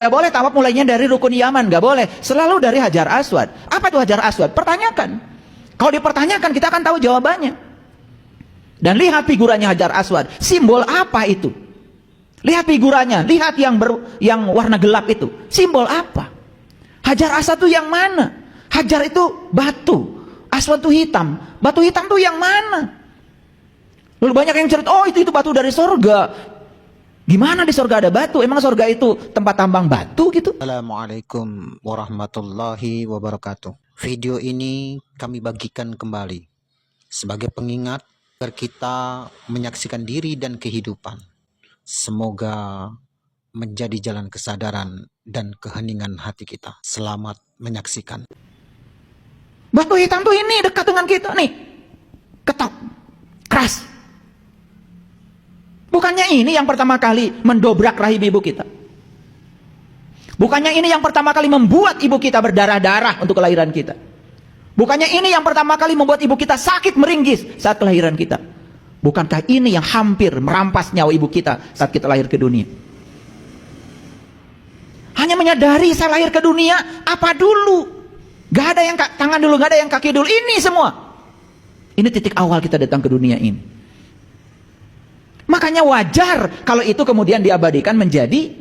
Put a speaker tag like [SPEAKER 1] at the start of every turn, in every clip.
[SPEAKER 1] Nggak boleh tawaf mulainya dari rukun Yaman, nggak boleh. Selalu dari Hajar Aswad. Apa itu Hajar Aswad? Pertanyakan. Kalau dipertanyakan kita akan tahu jawabannya. Dan lihat figurannya Hajar Aswad. Simbol apa itu? Lihat figurannya, lihat yang warna gelap itu. Simbol apa? Hajar Aswad itu yang mana? Hajar itu batu, Aswad itu hitam. Batu hitam itu yang mana? Lalu banyak yang cerita, oh itu batu dari sorga. Gimana di sorga ada batu? Emang sorga itu tempat tambang batu gitu?
[SPEAKER 2] Assalamualaikum warahmatullahi wabarakatuh. Video ini kami bagikan kembali sebagai pengingat agar kita menyaksikan diri dan kehidupan. Semoga menjadi jalan kesadaran dan keheningan hati kita. Selamat menyaksikan.
[SPEAKER 1] Batu hitam tuh ini dekat dengan kita nih. Ketok. Keras. Bukannya ini yang pertama kali mendobrak rahim ibu kita? Bukannya ini yang pertama kali membuat ibu kita berdarah-darah untuk kelahiran kita? Bukannya ini yang pertama kali membuat ibu kita sakit meringis saat kelahiran kita? Bukankah ini yang hampir merampas nyawa ibu kita saat kita lahir ke dunia? Hanya menyadari saya lahir ke dunia, apa dulu? Gak ada yang tangan dulu, gak ada yang kaki dulu. Ini semua. Ini titik awal kita datang ke dunia ini. Makanya wajar kalau itu kemudian diabadikan menjadi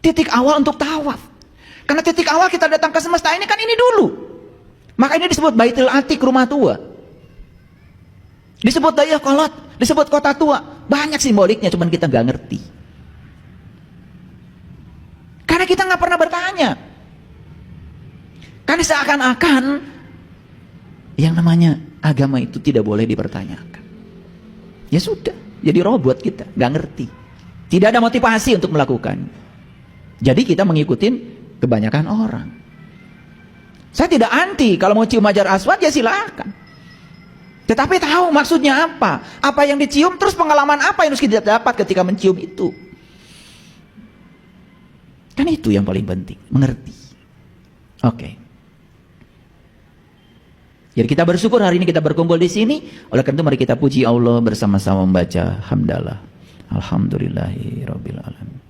[SPEAKER 1] titik awal untuk tawaf. Karena titik awal kita datang ke semesta ini kan ini dulu. Maka ini disebut Baitul Atiq, rumah tua. Disebut Dayah Kolot, disebut kota tua. Banyak simboliknya, cuman kita nggak ngerti. Karena kita nggak pernah bertanya. Karena seakan-akan yang namanya agama itu tidak boleh dipertanyakan. Ya sudah, jadi robot kita, nggak ngerti. Tidak ada motivasi untuk melakukan. Jadi kita mengikuti kebanyakan orang. Saya tidak anti, kalau mau cium Hajar Aswad ya silakan. Tetapi tahu maksudnya apa? Apa yang dicium, terus pengalaman apa yang harus kita dapat ketika mencium itu? Kan itu yang paling penting, mengerti. Oke. Jadi kita bersyukur hari ini kita berkumpul di sini. Oleh karena itu mari kita puji Allah bersama-sama membaca hamdalah. Alhamdulillahirabbil alamin.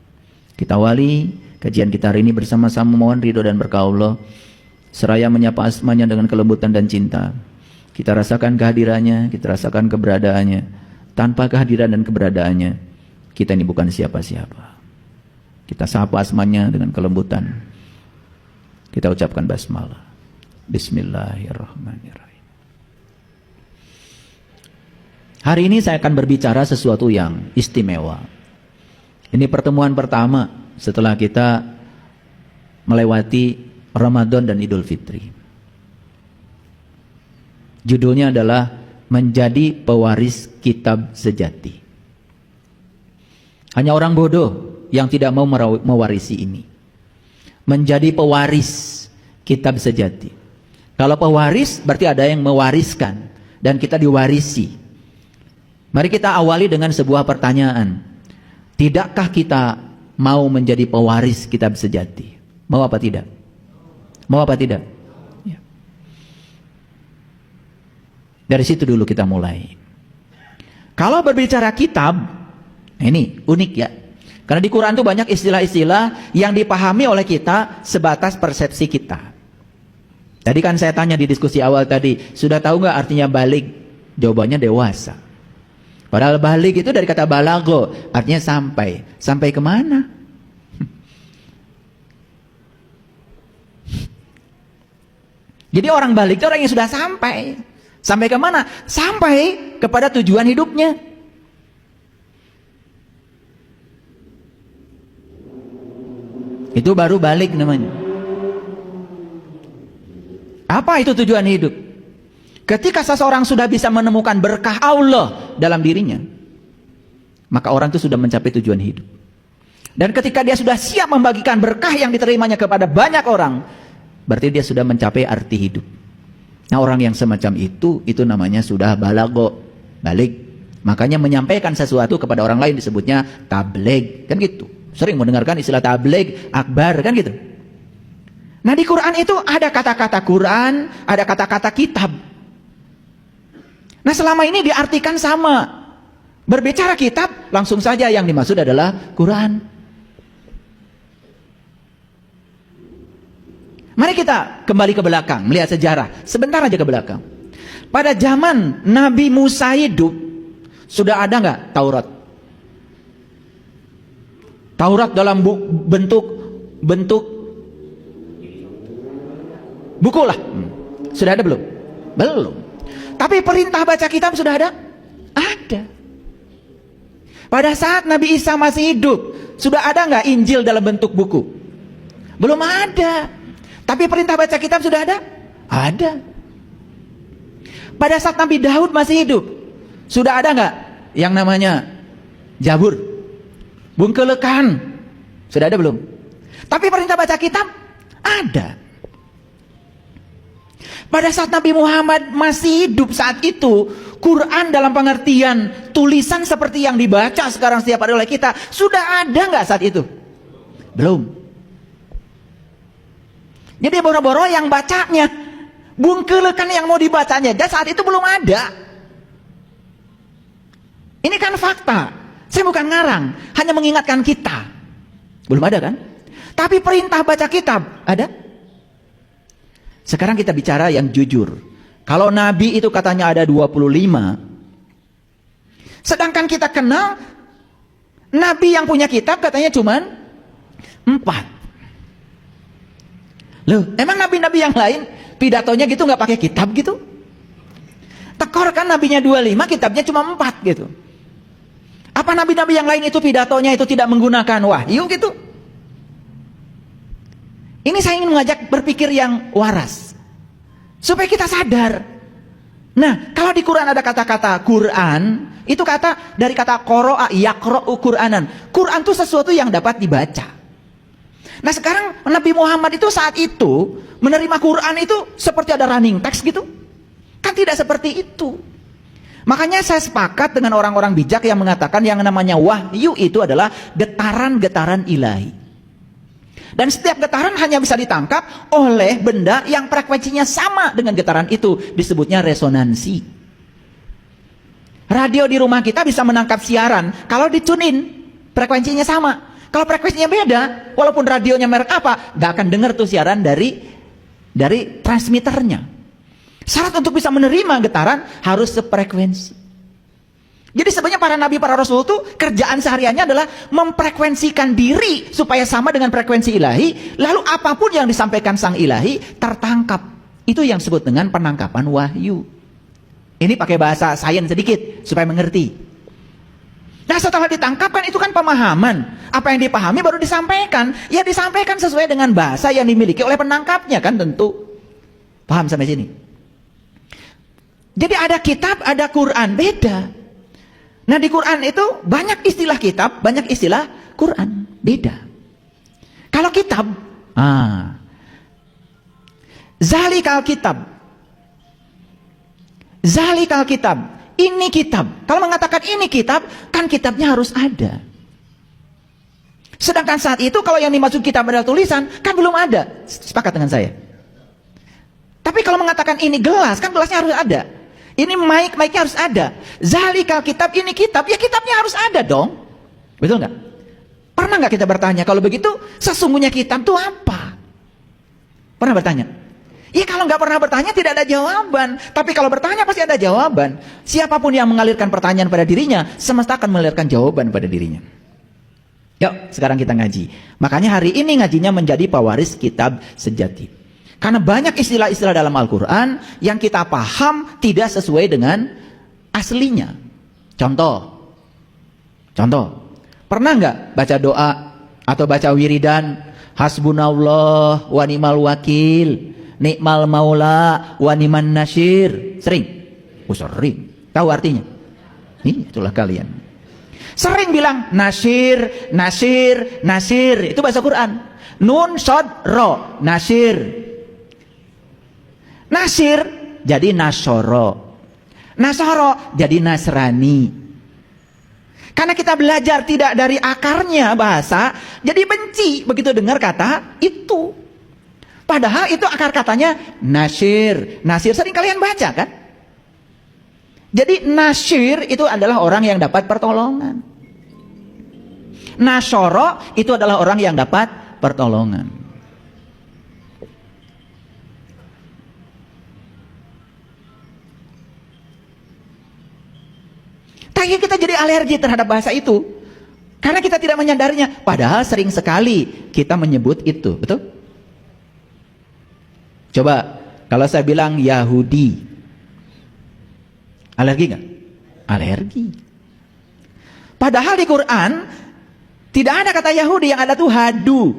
[SPEAKER 1] Kita awali kajian kita hari ini bersama-sama mohon ridho dan berkah Allah. Seraya menyapa asmanya dengan kelembutan dan cinta. Kita rasakan kehadirannya, kita rasakan keberadaannya. Tanpa kehadiran dan keberadaannya, kita ini bukan siapa-siapa. Kita sapa asmanya dengan kelembutan. Kita ucapkan basmalah. Bismillahirrahmanirrahim. Hari ini saya akan berbicara sesuatu yang istimewa. Ini pertemuan pertama setelah kita melewati Ramadan dan Idul Fitri. Judulnya adalah menjadi pewaris kitab sejati. Hanya orang bodoh yang tidak mau mewarisi ini. Menjadi pewaris kitab sejati. Kalau pewaris berarti ada yang mewariskan dan kita diwarisi. Mari kita awali dengan sebuah pertanyaan. Tidakkah kita mau menjadi pewaris kitab sejati? Mau apa tidak? Mau apa tidak? Ya. Dari situ dulu kita mulai. Kalau berbicara kitab, ini unik ya. Karena di Quran itu banyak istilah-istilah yang dipahami oleh kita sebatas persepsi kita. Tadi kan saya tanya di diskusi awal tadi, sudah tahu nggak artinya balik? Jawabannya dewasa. Padahal balik itu dari kata balago, artinya sampai. Sampai kemana? Jadi orang balik itu orang yang sudah sampai. Sampai kemana? Sampai kepada tujuan hidupnya. Itu baru balik namanya. Apa itu tujuan hidup? Ketika seseorang sudah bisa menemukan berkah Allah dalam dirinya, maka orang itu sudah mencapai tujuan hidup. Dan ketika dia sudah siap membagikan berkah yang diterimanya kepada banyak orang, berarti dia sudah mencapai arti hidup. Nah, orang yang semacam itu namanya sudah balago, balik. Makanya menyampaikan sesuatu kepada orang lain disebutnya tabligh, kan gitu. Sering mendengarkan istilah tabligh akbar, kan gitu. Nah, di Quran itu ada kata-kata Quran, ada kata-kata kitab. Nah, selama ini diartikan sama. Berbicara kitab, langsung saja yang dimaksud adalah Quran. Mari kita kembali ke belakang, melihat sejarah. Sebentar aja ke belakang. Pada zaman Nabi Musa hidup, sudah ada nggak Taurat? Taurat dalam bentuk buku lah. Sudah ada belum? Belum. Tapi perintah baca kitab sudah ada? Ada. Pada saat Nabi Isa masih hidup, sudah ada nggak Injil dalam bentuk buku? Belum ada. Tapi perintah baca kitab sudah ada? Ada. Pada saat Nabi Daud masih hidup, sudah ada nggak yang namanya Zabur? Bungkelekan. Sudah ada belum? Tapi perintah baca kitab ada. Pada saat Nabi Muhammad masih hidup saat itu, Quran dalam pengertian tulisan seperti yang dibaca sekarang setiap hari oleh kita, sudah ada nggak saat itu? Belum. Jadi boro-boro yang bacanya, bungkelekan yang mau dibacanya, dan saat itu belum ada. Ini kan fakta. Saya bukan ngarang, hanya mengingatkan kita. Belum ada kan? Tapi perintah baca kitab ada? Sekarang kita bicara yang jujur. Kalau Nabi itu katanya ada 25, sedangkan kita kenal Nabi yang punya kitab katanya cuman 4. Loh, emang nabi-nabi yang lain pidatonya gitu nggak pakai kitab gitu? Tekor kan nabinya 25, kitabnya cuma 4 gitu. Apa nabi-nabi yang lain itu pidatonya itu tidak menggunakan wahyu gitu? Ini saya ingin mengajak berpikir yang waras, supaya kita sadar. Nah, kalau di Quran ada kata-kata Quran, itu kata dari kata qara'a yaqra'u Qur'anan. Quran itu sesuatu yang dapat dibaca. Nah, sekarang Nabi Muhammad itu saat itu menerima Quran itu seperti ada running text gitu. Kan tidak seperti itu. Makanya saya sepakat dengan orang-orang bijak yang mengatakan yang namanya wahyu itu adalah getaran-getaran ilahi. Dan setiap getaran hanya bisa ditangkap oleh benda yang frekuensinya sama dengan getaran itu. Disebutnya resonansi. Radio di rumah kita bisa menangkap siaran kalau ditunin, frekuensinya sama. Kalau frekuensinya beda, walaupun radionya merek apa, gak akan dengar tuh siaran dari transmitternya. Syarat untuk bisa menerima getaran harus sefrekuensi. Jadi sebenarnya para nabi, para rasul itu kerjaan sehariannya adalah memfrekuensikan diri supaya sama dengan frekuensi ilahi. Lalu apapun yang disampaikan sang ilahi tertangkap. Itu yang disebut dengan penangkapan wahyu. Ini pakai bahasa sains sedikit supaya mengerti. Nah, setelah ditangkapkan itu kan pemahaman. Apa yang dipahami baru disampaikan. Ya disampaikan sesuai dengan bahasa yang dimiliki oleh penangkapnya kan tentu. Paham sampai sini? Jadi ada kitab, ada Quran, beda. Nah, di Quran itu banyak istilah kitab, banyak istilah Quran, beda. Kalau kitab, zalikal kitab. Zalikal kitab, ini kitab. Kalau mengatakan ini kitab, kan kitabnya harus ada. Sedangkan saat itu kalau yang dimaksud kitab adalah tulisan, kan belum ada. Sepakat dengan saya. Tapi kalau mengatakan ini gelas, kan gelasnya harus ada. Ini mic-nya harus ada. Zalikal kitab, ini kitab, ya kitabnya harus ada dong. Betul nggak? Pernah nggak kita bertanya, kalau begitu sesungguhnya kitab itu apa? Pernah bertanya? Ya kalau nggak pernah bertanya tidak ada jawaban. Tapi kalau bertanya pasti ada jawaban. Siapapun yang mengalirkan pertanyaan pada dirinya, semesta akan mengalirkan jawaban pada dirinya. Yuk, sekarang kita ngaji. Makanya hari ini ngajinya menjadi pewaris kitab sejati. Karena banyak istilah-istilah dalam Al-Quran yang kita paham tidak sesuai dengan aslinya. Contoh. Pernah nggak baca doa atau baca wiridan? Hasbunallah wa ni'mal wakil, ni'mal maula wa ni'man nasyir. Sering? Sering. Tahu artinya? Itulah kalian. Sering bilang nasyir, nasyir, nasyir. Itu bahasa Quran. Nun, sod, ro. Nasyir. Nasir jadi Nasoro. Nasoro jadi Nasrani. Karena kita belajar tidak dari akarnya bahasa, jadi benci begitu dengar kata itu. Padahal itu akar katanya Nasir. Nasir sering kalian baca kan? Jadi Nasir itu adalah orang yang dapat pertolongan. Nasoro itu adalah orang yang dapat pertolongan. Kayak kita jadi alergi terhadap bahasa itu. Karena kita tidak menyadarinya. Padahal sering sekali kita menyebut itu. Betul? Coba, kalau saya bilang Yahudi. Alergi nggak? Alergi. Padahal di Quran tidak ada kata Yahudi, yang ada tuh hadu.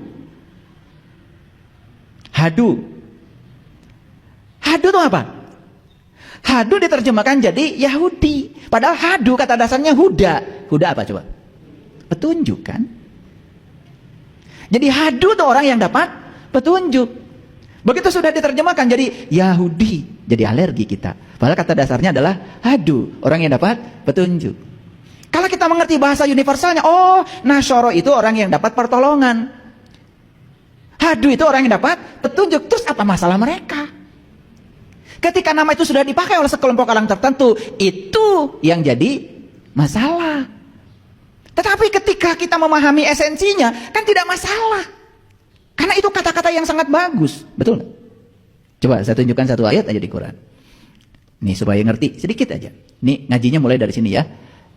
[SPEAKER 1] Hadu. Hadu itu apa? Hadu diterjemahkan jadi Yahudi. Padahal hadu kata dasarnya huda. Huda apa coba? Petunjuk kan? Jadi hadu itu orang yang dapat petunjuk. Begitu sudah diterjemahkan jadi Yahudi, jadi alergi kita. Padahal kata dasarnya adalah hadu, orang yang dapat petunjuk. Kalau kita mengerti bahasa universalnya, oh, Nasyoro itu orang yang dapat pertolongan. Hadu itu orang yang dapat petunjuk. Terus apa masalah mereka? Ketika nama itu sudah dipakai oleh sekelompok orang tertentu, itu yang jadi masalah. Tetapi ketika kita memahami esensinya, kan tidak masalah. Karena itu kata-kata yang sangat bagus. Betul nggak? Coba saya tunjukkan satu ayat aja di Quran. Nih supaya ngerti sedikit aja. Nih ngajinya mulai dari sini ya.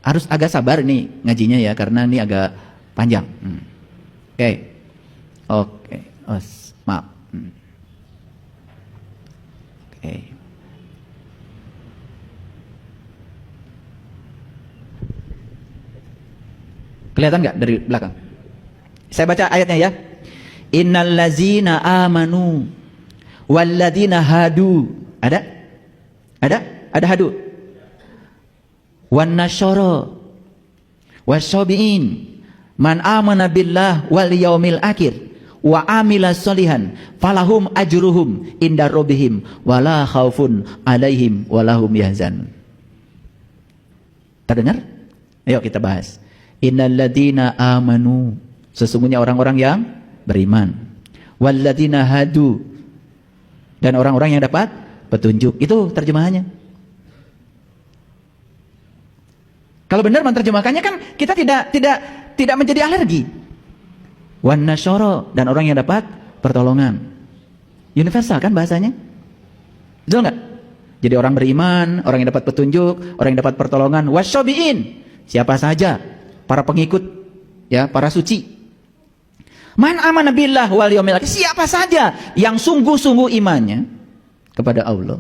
[SPEAKER 1] Harus agak sabar nih ngajinya ya, karena ini agak panjang. Oke. Oh, maaf. Oke. Kelihatan nggak dari belakang? Saya baca ayatnya ya. Innal ladzina amanu walladzina hadu. Ada? Ada hadu. Wan nasyara wasyabiin man amana billah wal yaumil akhir wa amila sholihan falahum ajruhum inda rabbihim wala khaufun alaihim walahum yahzanun. Terdengar? Ayo kita bahas. Innal ladzina amanu, sesungguhnya orang-orang yang beriman. Walladzina hadu, dan orang-orang yang dapat petunjuk. Itu terjemahannya. Kalau benar menerjemahkannya kan kita tidak menjadi alergi. Wan nasyara, dan orang yang dapat pertolongan. Universal kan bahasanya? Betul nggak? Jadi orang beriman, orang yang dapat petunjuk, orang yang dapat pertolongan. Wasyabiin, siapa saja para pengikut, ya, para suci. Man amana billah wal yaumil akhir, siapa saja yang sungguh-sungguh imannya kepada Allah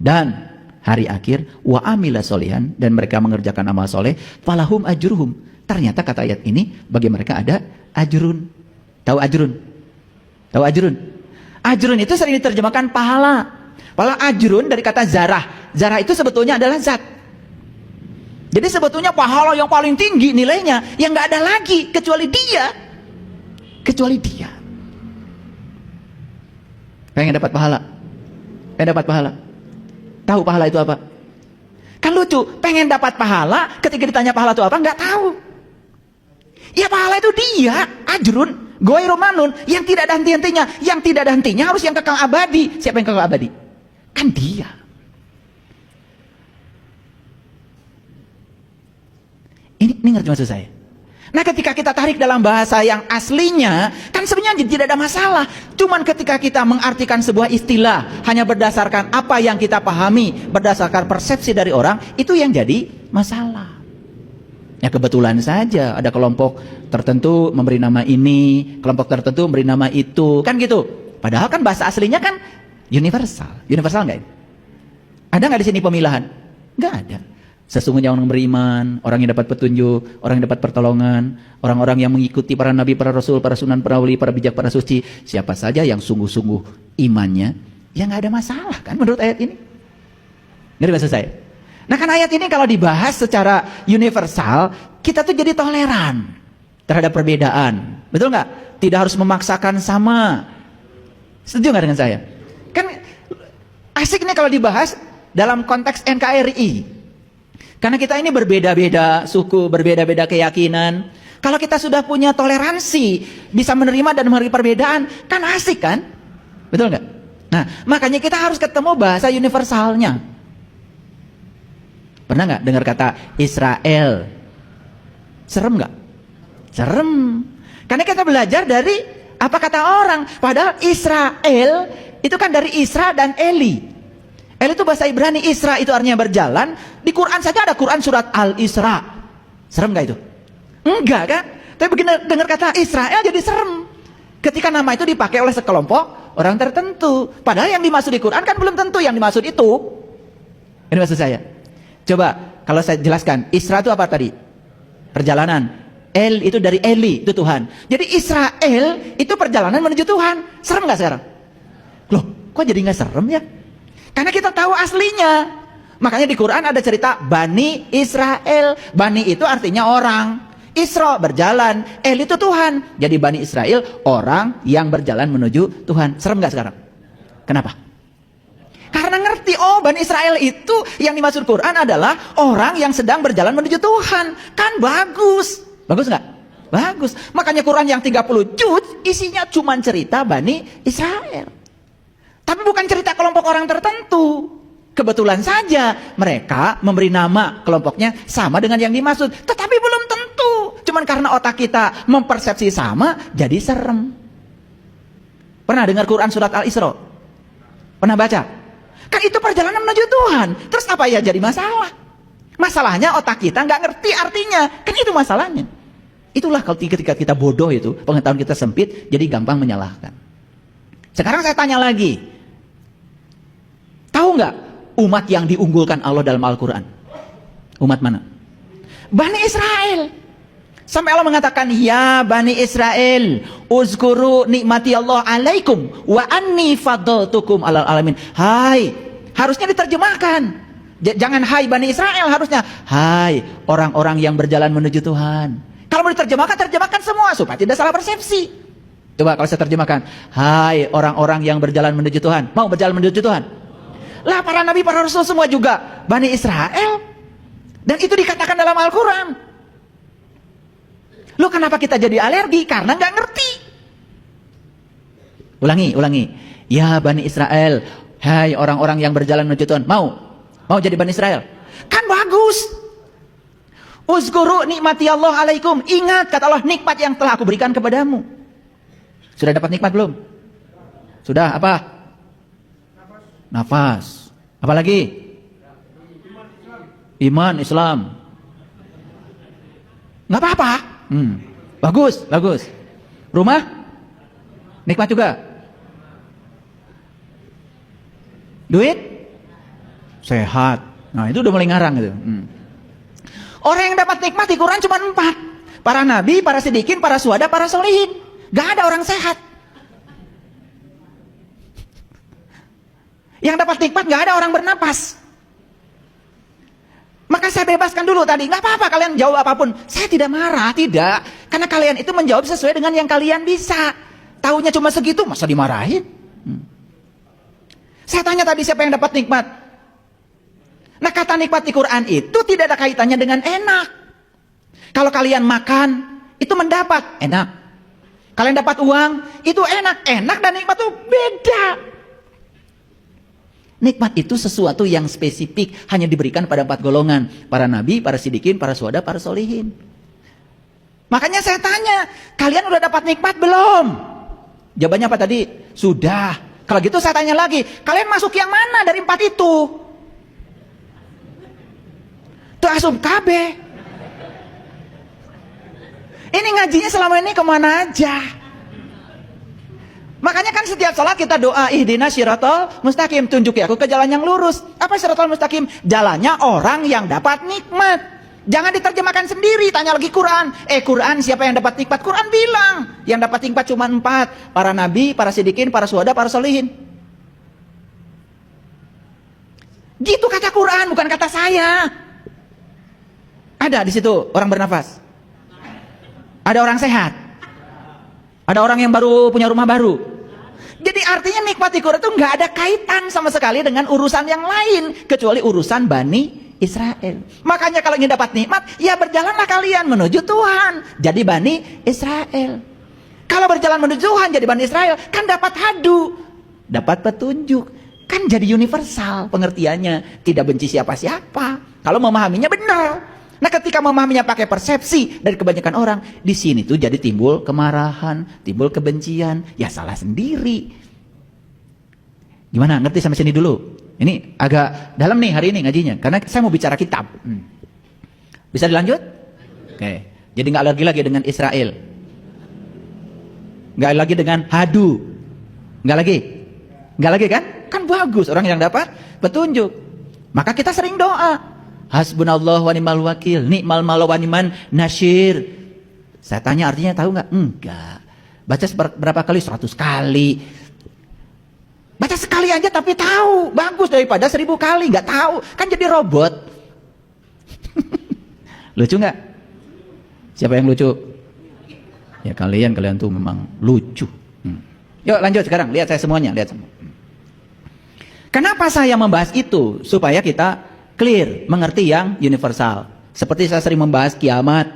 [SPEAKER 1] dan hari akhir, wa amila solihan, dan mereka mengerjakan amal soleh, falahum ajruhum. Ternyata kata ayat ini bagi mereka ada ajrun. Tahu ajrun? Tahu ajrun? Ajrun itu sering diterjemahkan pahala. Pahala ajrun dari kata zarah. Zarah itu sebetulnya adalah zat. Jadi sebetulnya pahala yang paling tinggi nilainya yang nggak ada lagi kecuali dia. Kecuali dia. Pengen dapat pahala? Pengen dapat pahala? Tahu pahala itu apa? Kan lucu, pengen dapat pahala, ketika ditanya pahala itu apa, nggak tahu. Ya pahala itu dia, ajrun, ghairu mamnun, yang tidak ada henti-hentinya. Yang tidak ada hentinya harus yang kekal abadi. Siapa yang kekal abadi? Kan dia. Ini ngerti maksud saya? Nah ketika kita tarik dalam bahasa yang aslinya, kan sebenarnya tidak ada masalah. Cuman ketika kita mengartikan sebuah istilah hanya berdasarkan apa yang kita pahami, berdasarkan persepsi dari orang, itu yang jadi masalah. Ya kebetulan saja ada kelompok tertentu memberi nama ini, kelompok tertentu memberi nama itu, kan gitu. Padahal kan bahasa aslinya kan universal. Universal nggak? Ada nggak di sini pemilahan? Nggak ada. Sesungguhnya orang beriman, orang yang dapat petunjuk, orang yang dapat pertolongan, orang-orang yang mengikuti para nabi, para rasul, para sunan, para wali, para bijak, para suci, siapa saja yang sungguh-sungguh imannya, ya nggak ada masalah kan menurut ayat ini. Ngerti maksud saya? Nah kan ayat ini kalau dibahas secara universal, kita tuh jadi toleran terhadap perbedaan. Betul nggak? Tidak harus memaksakan sama. Setuju nggak dengan saya? Kan asik nih kalau dibahas dalam konteks NKRI. Karena kita ini berbeda-beda suku, berbeda-beda keyakinan. Kalau kita sudah punya toleransi, bisa menerima dan menghargai perbedaan, kan asik kan? Betul nggak? Nah, makanya kita harus ketemu bahasa universalnya. Pernah nggak dengar kata Israel? Serem nggak? Serem. Karena kita belajar dari apa kata orang. Padahal Israel itu kan dari Isra dan Eli. El itu bahasa Ibrani, Isra itu artinya berjalan. Di Quran saja ada Quran surat Al-Isra. Serem gak itu? Enggak kan? Tapi begitu dengar kata Israel jadi serem. Ketika nama itu dipakai oleh sekelompok orang tertentu. Padahal yang dimaksud di Quran kan belum tentu yang dimaksud itu. Ini maksud saya. Coba kalau saya jelaskan, Isra itu apa tadi? Perjalanan. El itu dari Eli, itu Tuhan. Jadi Israel itu perjalanan menuju Tuhan. Serem gak sekarang? Loh, kok jadi gak serem ya? Karena kita tahu aslinya. Makanya di Quran ada cerita Bani Israel. Bani itu artinya orang. Isra berjalan, El itu Tuhan. Jadi Bani Israel orang yang berjalan menuju Tuhan. Serem gak sekarang? Kenapa? Karena ngerti, oh Bani Israel itu yang dimaksud Quran adalah orang yang sedang berjalan menuju Tuhan. Kan bagus. Bagus gak? Bagus. Makanya Quran yang 30 juz isinya cuma cerita Bani Israel. Tapi bukan cerita kelompok orang tertentu. Kebetulan saja mereka memberi nama kelompoknya sama dengan yang dimaksud. Tetapi belum tentu. Cuman karena otak kita mempersepsi sama, jadi serem. Pernah dengar Quran surat Al-Isra? Pernah baca? Kan itu perjalanan menuju Tuhan. Terus apa ya jadi masalah? Masalahnya otak kita nggak ngerti artinya. Kan itu masalahnya. Itulah kalau ketika kita bodoh itu, pengetahuan kita sempit, jadi gampang menyalahkan. Sekarang saya tanya lagi. Tahu nggak umat yang diunggulkan Allah dalam Al-Quran? Umat mana? Bani Israel. Sampai Allah mengatakan, ya Bani Israel, uzkuru nikmati Allah alaikum wa anni fadaltukum alal alamin. Hai, harusnya diterjemahkan. Jangan hai Bani Israel, harusnya hai orang-orang yang berjalan menuju Tuhan. Kalau mau diterjemahkan, terjemahkan semua supaya tidak salah persepsi. Coba kalau saya terjemahkan, hai orang-orang yang berjalan menuju Tuhan. Mau berjalan menuju Tuhan? Lah para nabi, para rasul semua juga Bani Israel. Dan itu dikatakan dalam Al-Quran. Loh kenapa kita jadi alergi? Karena nggak ngerti. Ulangi. Ya Bani Israel, hai orang-orang yang berjalan menuju Tuhan. Mau jadi Bani Israel? Kan bagus. Uzkuru nikmati Allah alaikum. Ingat kata Allah, nikmat yang telah aku berikan kepadamu. Sudah dapat nikmat belum? Sudah apa? Nafas. Apa lagi? Iman, Islam. Nggak apa-apa. Bagus. Rumah? Nikmat juga. Duit? Sehat. Nah itu udah mulai ngarang gitu. Orang yang dapat nikmat di Quran cuma 4. Para nabi, para sidikin, para syuhada, para sholihin. Gak ada orang sehat. Yang dapat nikmat gak ada orang bernapas. Maka saya bebaskan dulu tadi. Gak apa-apa kalian jawab apapun. Saya tidak marah, tidak. Karena kalian itu menjawab sesuai dengan yang kalian bisa. Taunya cuma segitu, masa dimarahin? Saya tanya tadi siapa yang dapat nikmat? Nah kata nikmat di Quran itu tidak ada kaitannya dengan enak. Kalau kalian makan, itu mendapat, enak. Kalian dapat uang, itu enak. Enak dan nikmat itu beda. Nikmat itu sesuatu yang spesifik, hanya diberikan pada 4 golongan. Para nabi, para sidikin, para syuhada, para sholihin. Makanya saya tanya, kalian udah dapat nikmat belum? Jawabannya apa tadi? Sudah. Kalau gitu saya tanya lagi, kalian masuk yang mana dari 4 itu? Tuh asum kabeh. Ini ngajinya selama ini kemana aja? Makanya kan setiap salat kita doa, ihdinas syiratal mustaqim, tunjuki aku ke jalan yang lurus. Apa syiratal mustaqim? Jalannya orang yang dapat nikmat. Jangan diterjemahkan sendiri, tanya lagi Quran. Quran siapa yang dapat nikmat? Quran bilang, yang dapat nikmat cuma 4. Para nabi, para sidikin, para syuhada, para sholihin. Gitu kata Quran, bukan kata saya. Ada di situ orang bernafas. Ada orang sehat. Ada orang yang baru punya rumah baru. Jadi artinya nikmat di Quran itu nggak ada kaitan sama sekali dengan urusan yang lain kecuali urusan Bani Israel. Makanya kalau ingin dapat nikmat, ya berjalanlah kalian menuju Tuhan. Jadi Bani Israel. Kalau berjalan menuju Tuhan jadi Bani Israel, kan dapat hadu, dapat petunjuk. Kan jadi universal pengertiannya, tidak benci siapa-siapa. Kalau memahaminya benar. Nah ketika memahaminya pakai persepsi dari kebanyakan orang, di sini tuh jadi timbul kemarahan, timbul kebencian, ya salah sendiri. Gimana? Ngerti sampai sini dulu? Ini agak dalam nih hari ini ngajinya, karena saya mau bicara kitab. Bisa dilanjut? Oke. Jadi nggak lagi dengan Israel, nggak lagi dengan Hadu, nggak lagi kan? Kan bagus orang yang dapat petunjuk. Maka kita sering doa, hasbunallah wa ni'mal wakil, ni'mal maula wa ni'man nasyir. Saya tanya artinya tahu nggak? Enggak. Baca berapa kali? 100 kali. Baca sekali aja tapi tahu, bagus daripada 1000 kali nggak tahu, kan jadi robot. Lucu nggak? Siapa yang lucu? Ya kalian tuh memang lucu. Yuk lanjut sekarang, lihat saya semuanya, lihat semua. Kenapa saya membahas itu? Supaya kita clear, mengerti yang universal. Seperti saya sering membahas kiamat.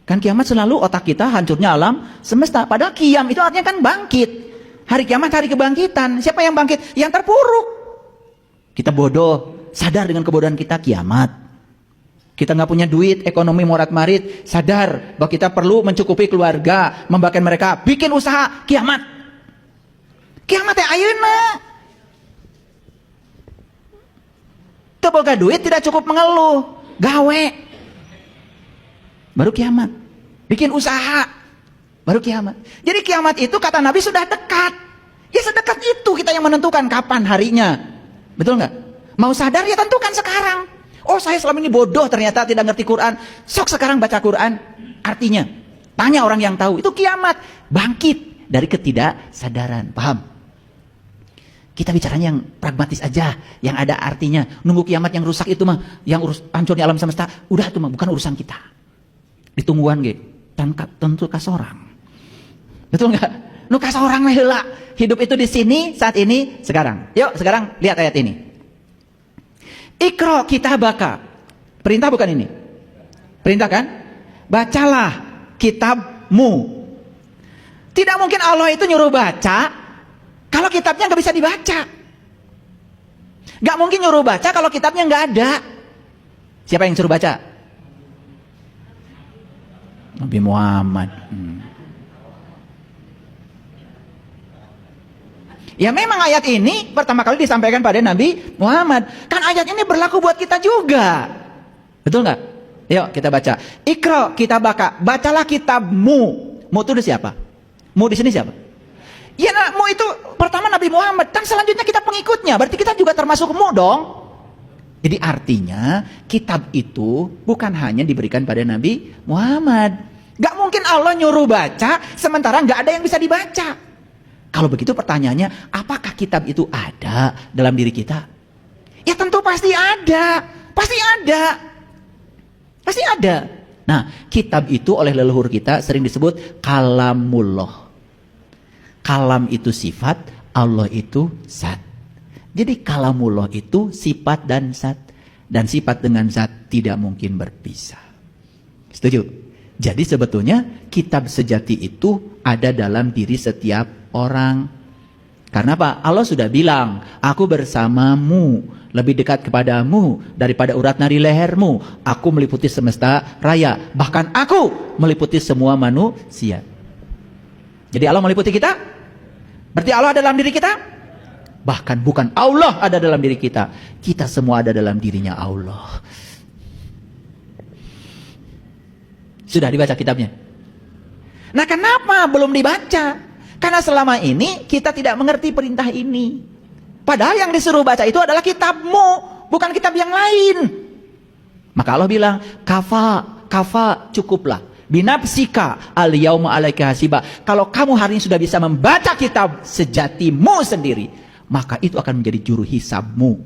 [SPEAKER 1] Kan kiamat selalu otak kita hancurnya alam semesta. Padahal kiam itu artinya kan bangkit. Hari kiamat, hari kebangkitan. Siapa yang bangkit? Yang terpuruk. Kita bodoh, sadar dengan kebodohan kita, kiamat. Kita nggak punya duit, ekonomi morat-marit, sadar bahwa kita perlu mencukupi keluarga, membagikan mereka, bikin usaha, kiamat. Kiamat ya ayeuna. Teu boga duit tidak cukup mengeluh, gawe. Baru kiamat. Bikin usaha, baru kiamat. Jadi kiamat itu kata Nabi sudah dekat. Ya sedekat itu kita yang menentukan kapan harinya. Betul nggak? Mau sadar ya tentukan sekarang. Oh saya selama ini bodoh ternyata tidak ngerti Quran. Sok sekarang baca Quran. Artinya, tanya orang yang tahu. Itu kiamat. Bangkit dari ketidaksadaran. Paham? Kita bicaranya yang pragmatis aja. Yang ada artinya. Nunggu kiamat yang rusak itu mah. Yang hancurnya alam semesta. Udah itu mah bukan urusan kita. Ditungguan ge. Tentu kasorang. Betul nggak? Nu kasorang mah heula. Hidup itu di sini, saat ini, sekarang. Yuk sekarang lihat ayat ini. Iqra kitabaka. Perintah bukan ini? Perintah kan? Bacalah kitabmu. Tidak mungkin Allah itu nyuruh baca kalau kitabnya nggak bisa dibaca. Nggak mungkin nyuruh baca kalau kitabnya nggak ada. Siapa yang suruh baca? Nabi Muhammad. Ya memang ayat ini pertama kali disampaikan pada Nabi Muhammad. Kan ayat ini berlaku buat kita juga. Betul nggak? Yuk kita baca. Iqra kitabaka. Bacalah kitabmu. Mu itu siapa? Mu di sini siapa? Ya mu itu pertama Nabi Muhammad. Kan selanjutnya kita pengikutnya. Berarti kita juga termasuk mu dong. Jadi artinya kitab itu bukan hanya diberikan pada Nabi Muhammad. Gak mungkin Allah nyuruh baca sementara gak ada yang bisa dibaca. Kalau begitu pertanyaannya, apakah kitab itu ada dalam diri kita? Ya tentu pasti ada. Pasti ada. Pasti ada. Nah, kitab itu oleh leluhur kita sering disebut kalamullah. Kalam itu sifat, Allah itu zat. Jadi kalamullah itu sifat dan zat. Dan sifat dengan zat tidak mungkin berpisah. Setuju? Jadi sebetulnya kitab sejati itu ada dalam diri setiap orang. Karena apa? Allah sudah bilang, aku bersamamu, lebih dekat kepadamu daripada urat nadi lehermu. Aku meliputi semesta raya. Bahkan aku meliputi semua manusia. Jadi Allah meliputi kita? Berarti Allah ada dalam diri kita? Bahkan bukan Allah ada dalam diri kita. Kita semua ada dalam dirinya Allah. Sudah dibaca kitabnya? Nah kenapa belum dibaca? Karena selama ini kita tidak mengerti perintah ini. Padahal yang disuruh baca itu adalah kitabmu, bukan kitab yang lain. Maka Allah bilang, kafa cukuplah. Binafsika al yauma alaika hasiba. Kalau kamu hari ini sudah bisa membaca kitab sejatimu sendiri, maka itu akan menjadi juru hisabmu.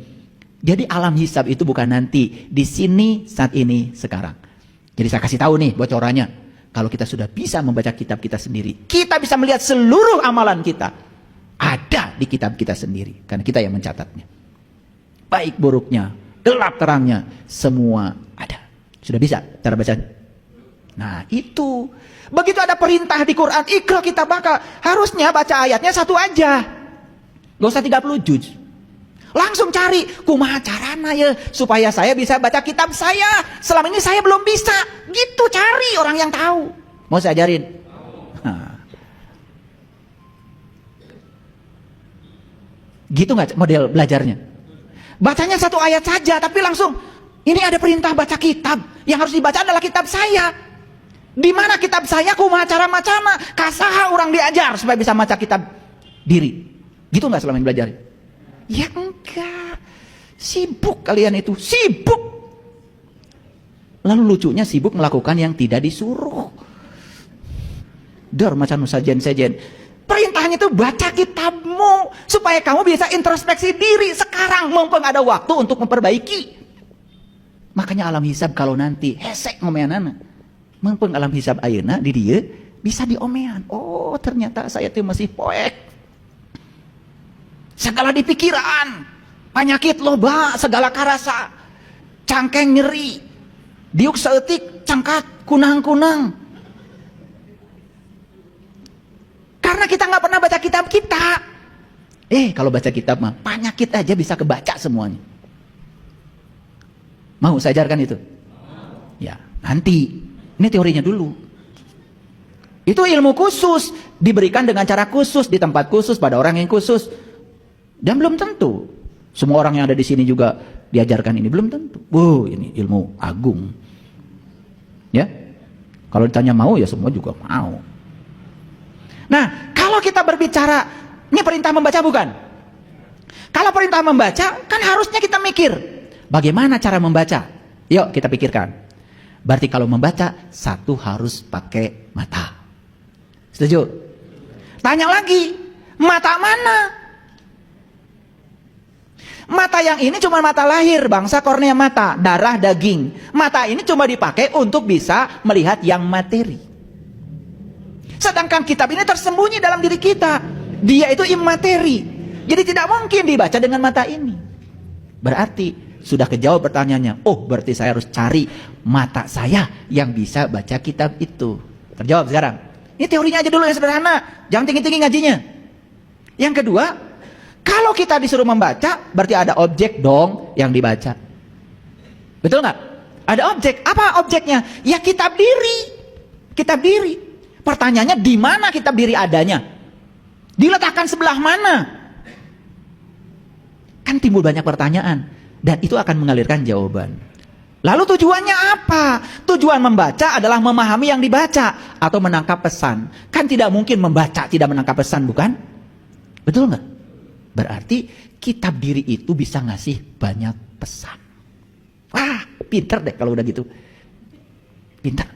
[SPEAKER 1] Jadi alam hisab itu bukan nanti, di sini, saat ini, sekarang. Jadi saya kasih tahu nih bocorannya. Kalau kita sudah bisa membaca kitab kita sendiri, kita bisa melihat seluruh amalan kita ada di kitab kita sendiri, karena kita yang mencatatnya. Baik buruknya, gelap terangnya, semua ada. Sudah bisa cara bacanya? Nah itu. Begitu ada perintah di Quran, Iqra kitabaka, harusnya baca ayatnya satu aja. Gak usah 30 juz. Langsung cari, kumaha carana ya supaya saya bisa baca kitab saya. Selama ini saya belum bisa. Gitu cari orang yang tahu. Mau saya ajarin? Nah. Gitu nggak model belajarnya? Bacanya satu ayat saja, tapi langsung ini ada perintah baca kitab. Yang harus dibaca adalah kitab saya. Di mana kitab saya? Kumaha cara macana? Kasaha orang diajar supaya bisa baca kitab diri. Gitu nggak selama ini belajar? Ya enggak. Sibuk kalian itu, sibuk. Lalu lucunya sibuk melakukan yang tidak disuruh. Dor macam sajen-sajen. Perintahnya itu baca kitabmu supaya kamu bisa introspeksi diri sekarang, mumpung ada waktu untuk memperbaiki. Makanya alam hisab kalau nanti hesek ngomeanana, mumpung alam hisab ayeuna di dia bisa diomean. Oh, ternyata saya tuh masih poek. Segala di pikiran, penyakit loba, segala karasa, cangkeng nyeri, diuk saeutik, cangkat kunang-kunang. Karena kita nggak pernah baca kitab kita. Kalau baca kitab mah penyakit aja bisa kebaca semuanya. Mau saya ajarkan itu? Ya, nanti. Ini teorinya dulu. Itu ilmu khusus, diberikan dengan cara khusus, di tempat khusus, pada orang yang khusus. Dan belum tentu semua orang yang ada di sini juga diajarkan ini, belum tentu. Ini ilmu agung. Ya. Kalau ditanya mau, ya semua juga mau. Nah, kalau kita berbicara, ini perintah membaca bukan? Kalau perintah membaca, kan harusnya kita mikir, bagaimana cara membaca? Yuk kita pikirkan. Berarti kalau membaca, satu harus pakai mata. Setuju? Tanya lagi, mata mana? Mata yang ini cuma mata lahir, bangsa kornea mata, darah daging. Mata ini cuma dipakai untuk bisa melihat yang materi. Sedangkan kitab ini tersembunyi dalam diri kita. Dia itu imateri. Jadi tidak mungkin dibaca dengan mata ini. Berarti sudah kejawab pertanyaannya. Oh, berarti saya harus cari mata saya yang bisa baca kitab itu. Terjawab sekarang. Ini teorinya aja dulu yang sederhana. Jangan tinggi-tinggi ngajinya. Yang kedua, kalau kita disuruh membaca, berarti ada objek dong yang dibaca. Betul nggak? Ada objek. Apa objeknya? Ya kitab diri. Kitab diri. Pertanyaannya, di mana kitab diri adanya? Diletakkan sebelah mana? Kan timbul banyak pertanyaan. Dan itu akan mengalirkan jawaban. Lalu tujuannya apa? Tujuan membaca adalah memahami yang dibaca. Atau menangkap pesan. Kan tidak mungkin membaca tidak menangkap pesan, bukan? Betul nggak? Berarti kitab diri itu bisa ngasih banyak pesan. Wah, pinter deh kalau udah gitu. Pinter.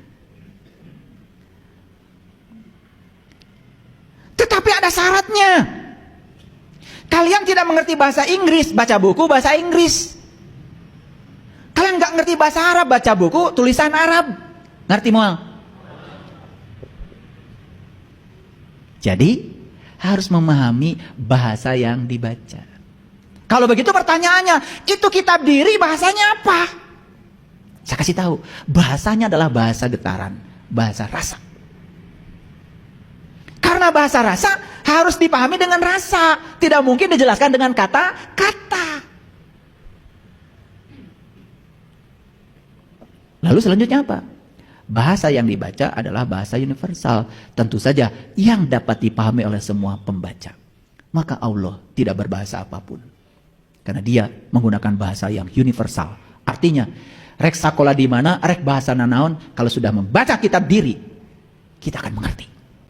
[SPEAKER 1] Tetapi ada syaratnya. Kalian tidak mengerti bahasa Inggris, baca buku bahasa Inggris. Kalian nggak ngerti bahasa Arab, baca buku tulisan Arab. Ngerti moal? Jadi harus memahami bahasa yang dibaca. Kalau begitu pertanyaannya, itu kitab diri bahasanya apa? Saya kasih tahu, bahasanya adalah bahasa getaran, bahasa rasa. Karena bahasa rasa harus dipahami dengan rasa. Tidak mungkin dijelaskan dengan kata-kata. Lalu selanjutnya apa? Bahasa yang dibaca adalah bahasa universal. Tentu saja yang dapat dipahami oleh semua pembaca. Maka Allah tidak berbahasa apapun. Karena dia menggunakan bahasa yang universal. Artinya, rek sakola di mana, rek bahasa nanaon, kalau sudah membaca kitab diri, kita akan mengerti.